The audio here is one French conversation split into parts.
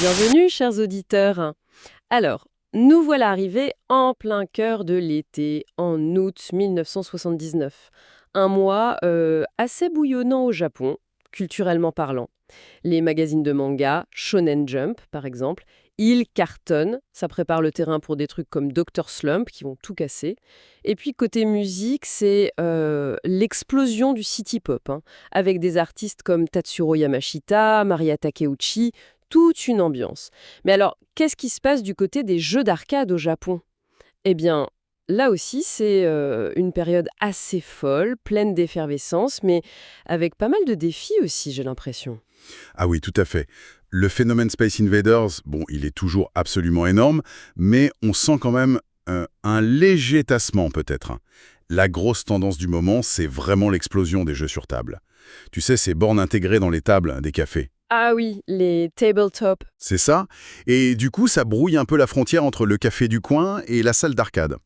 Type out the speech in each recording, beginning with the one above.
Bienvenue, chers auditeurs. Alors, nous voilà arrivés en plein cœur de l'été, en août 1979. Un mois assez bouillonnant au Japon, culturellement parlant. Les magazines de manga, Shonen Jump par exemple, ils cartonnent, ça prépare le terrain pour des trucs comme Dr. Slump qui vont tout casser. Et puis côté musique, c'est l'explosion du city pop, hein, avec des artistes comme Tatsuro Yamashita, Maria Takeuchi, toute une ambiance. Mais alors, qu'est-ce qui se passe du côté des jeux d'arcade au Japon? Eh bien, là aussi, c'est une période assez folle, pleine d'effervescence, mais avec pas mal de défis aussi, j'ai l'impression. Ah oui, tout à fait. Le phénomène Space Invaders, bon, il est toujours absolument énorme, mais on sent quand même un léger tassement peut-être, hein. La grosse tendance du moment, c'est vraiment l'explosion des jeux sur table. Tu sais, ces bornes intégrées dans les tables des cafés. Ah oui, les tabletop. C'est ça. Et du coup, ça brouille un peu la frontière entre le café du coin et la salle d'arcade.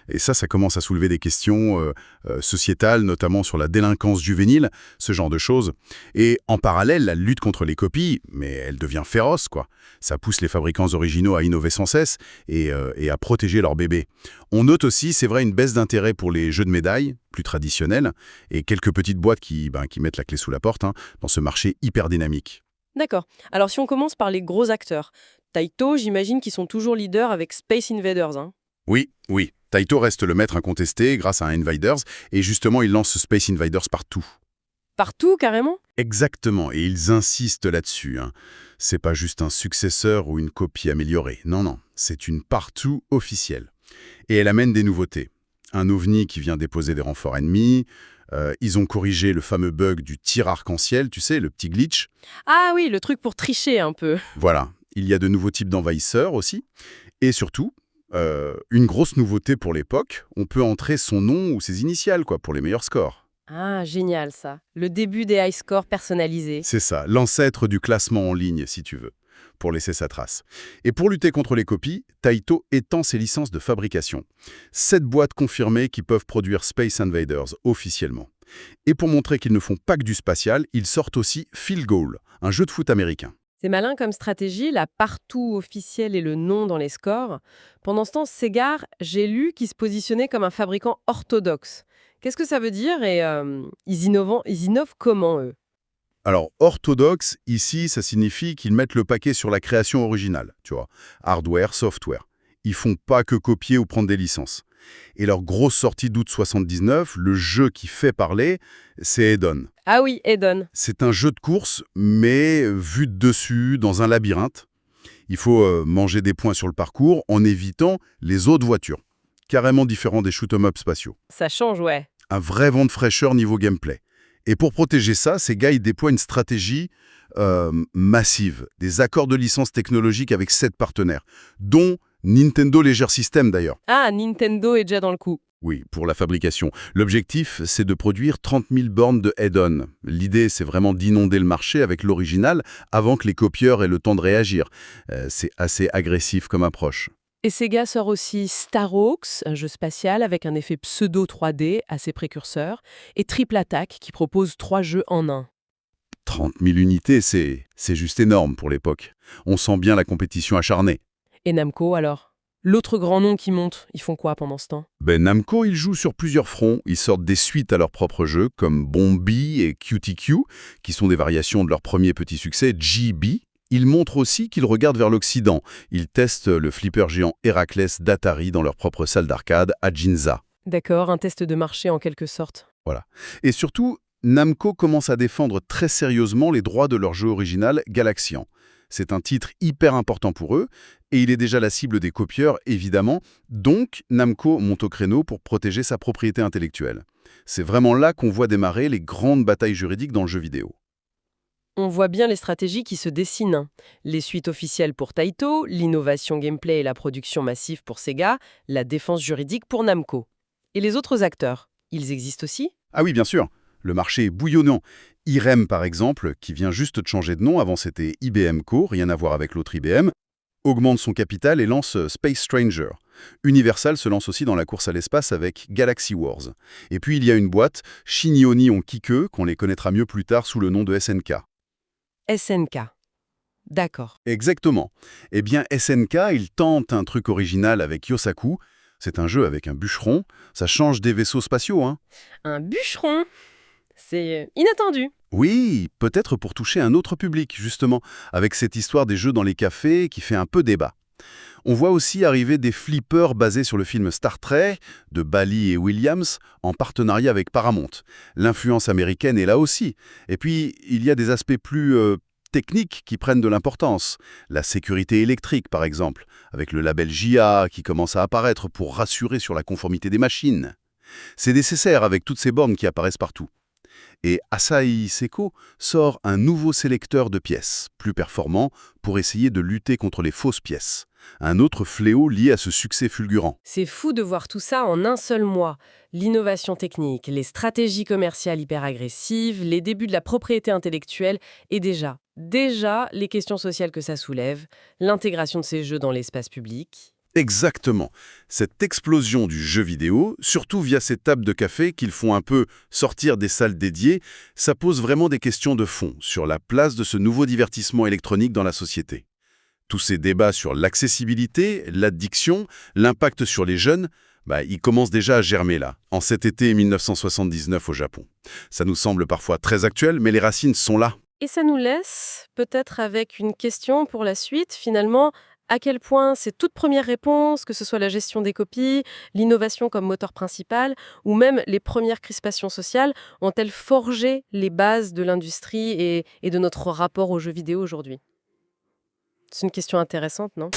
Et ça commence à soulever des questions sociétales, notamment sur la délinquance juvénile, ce genre de choses. Et en parallèle, la lutte contre les copies, mais elle devient féroce, quoi. Ça pousse les fabricants originaux à innover sans cesse et à protéger leurs bébés. On note aussi, c'est vrai, une baisse d'intérêt pour les jeux de médailles, plus traditionnels, et quelques petites boîtes qui mettent la clé sous la porte, hein, dans ce marché hyper dynamique. D'accord. Alors si on commence par les gros acteurs, Taito, j'imagine qu'ils sont toujours leaders avec Space Invaders, hein. Oui, oui. Taito reste le maître incontesté grâce à Invaders, et justement, il lance Space Invaders partout. Partout, carrément? Exactement, et ils insistent là-dessus, hein. C'est pas juste un successeur ou une copie améliorée. Non, non, c'est une partout officielle. Et elle amène des nouveautés. Un ovni qui vient déposer des renforts ennemis. Ils ont corrigé le fameux bug du tir arc-en-ciel, tu sais, le petit glitch. Ah oui, le truc pour tricher un peu. Voilà, il y a de nouveaux types d'envahisseurs aussi. Et surtout, une grosse nouveauté pour l'époque, on peut entrer son nom ou ses initiales, quoi, pour les meilleurs scores. Ah, génial ça. Le début des high scores personnalisés. C'est ça, l'ancêtre du classement en ligne, si tu veux, pour laisser sa trace. Et pour lutter contre les copies, Taito étend ses licences de fabrication. 7 boîtes confirmées qui peuvent produire Space Invaders officiellement. Et pour montrer qu'ils ne font pas que du spatial, ils sortent aussi Field Goal, un jeu de foot américain. C'est malin comme stratégie, la partout officielle et le nom dans les scores. Pendant ce temps, Sega, j'ai lu qu'ils se positionnaient comme un fabricant orthodoxe. Qu'est-ce que ça veut dire et ils innovent comment, eux? Alors, orthodoxe, ici, ça signifie qu'ils mettent le paquet sur la création originale, tu vois, hardware, software. Ils font pas que copier ou prendre des licences. Et leur grosse sortie d'août 79, le jeu qui fait parler, c'est Hedon. Ah oui, Eden. C'est un jeu de course, mais vu de dessus, dans un labyrinthe. Il faut manger des points sur le parcours en évitant les autres voitures. Carrément différent des shoot-'em-up spatiaux. Ça change, ouais. Un vrai vent de fraîcheur niveau gameplay. Et pour protéger ça, ces gars, ils déploient une stratégie massive. Des accords de licence technologique avec 7 partenaires, dont Nintendo Leisure System d'ailleurs. Ah, Nintendo est déjà dans le coup. Oui, pour la fabrication. L'objectif, c'est de produire 30 000 bornes de head-on. L'idée, c'est vraiment d'inonder le marché avec l'original avant que les copieurs aient le temps de réagir. C'est assez agressif comme approche. Et Sega sort aussi Starhawks, un jeu spatial avec un effet pseudo 3D assez précurseur, et Triple Attack qui propose 3 jeux en un. 30 000 unités, c'est juste énorme pour l'époque. On sent bien la compétition acharnée. Et Namco alors? L'autre grand nom qui monte, ils font quoi pendant ce temps? Namco, ils jouent sur plusieurs fronts. Ils sortent des suites à leurs propres jeux, comme Bombi et QTQ, qui sont des variations de leur premier petit succès, GB. Ils montrent aussi qu'ils regardent vers l'Occident. Ils testent le flipper géant Héraclès d'Atari dans leur propre salle d'arcade à Ginza. D'accord, un test de marché en quelque sorte. Voilà. Et surtout, Namco commence à défendre très sérieusement les droits de leur jeu original Galaxian. C'est un titre hyper important pour eux, et il est déjà la cible des copieurs, évidemment. Donc, Namco monte au créneau pour protéger sa propriété intellectuelle. C'est vraiment là qu'on voit démarrer les grandes batailles juridiques dans le jeu vidéo. On voit bien les stratégies qui se dessinent. Les suites officielles pour Taito, l'innovation gameplay et la production massive pour Sega, la défense juridique pour Namco. Et les autres acteurs, ils existent aussi? Ah oui, bien sûr, le marché est bouillonnant. IREM, par exemple, qui vient juste de changer de nom, avant c'était IBM Co, rien à voir avec l'autre IBM, augmente son capital et lance Space Stranger. Universal se lance aussi dans la course à l'espace avec Galaxy Wars. Et puis il y a une boîte, Shinyi Onion Kike, qu'on les connaîtra mieux plus tard sous le nom de SNK. SNK. D'accord. Exactement. Eh bien, SNK, il tente un truc original avec Yosaku. C'est un jeu avec un bûcheron. Ça change des vaisseaux spatiaux, hein. Un bûcheron. C'est inattendu. Oui, peut-être pour toucher un autre public, justement, avec cette histoire des jeux dans les cafés qui fait un peu débat. On voit aussi arriver des flippers basés sur le film Star Trek de Bally et Williams en partenariat avec Paramount. L'influence américaine est là aussi. Et puis, il y a des aspects plus techniques qui prennent de l'importance. La sécurité électrique, par exemple, avec le label JA qui commence à apparaître pour rassurer sur la conformité des machines. C'est nécessaire avec toutes ces bornes qui apparaissent partout. Et Asahi Seiko sort un nouveau sélecteur de pièces, plus performant, pour essayer de lutter contre les fausses pièces. Un autre fléau lié à ce succès fulgurant. C'est fou de voir tout ça en un seul mois. L'innovation technique, les stratégies commerciales hyper agressives, les débuts de la propriété intellectuelle et déjà les questions sociales que ça soulève, l'intégration de ces jeux dans l'espace public. Exactement. Cette explosion du jeu vidéo, surtout via ces tables de café qu'ils font un peu sortir des salles dédiées, ça pose vraiment des questions de fond sur la place de ce nouveau divertissement électronique dans la société. Tous ces débats sur l'accessibilité, l'addiction, l'impact sur les jeunes, ils commencent déjà à germer là, en cet été 1979 au Japon. Ça nous semble parfois très actuel, mais les racines sont là. Et ça nous laisse peut-être avec une question pour la suite, finalement, à quel point ces toutes premières réponses, que ce soit la gestion des copies, l'innovation comme moteur principal, ou même les premières crispations sociales, ont-elles forgé les bases de l'industrie et de notre rapport aux jeux vidéo aujourd'hui? C'est une question intéressante, non?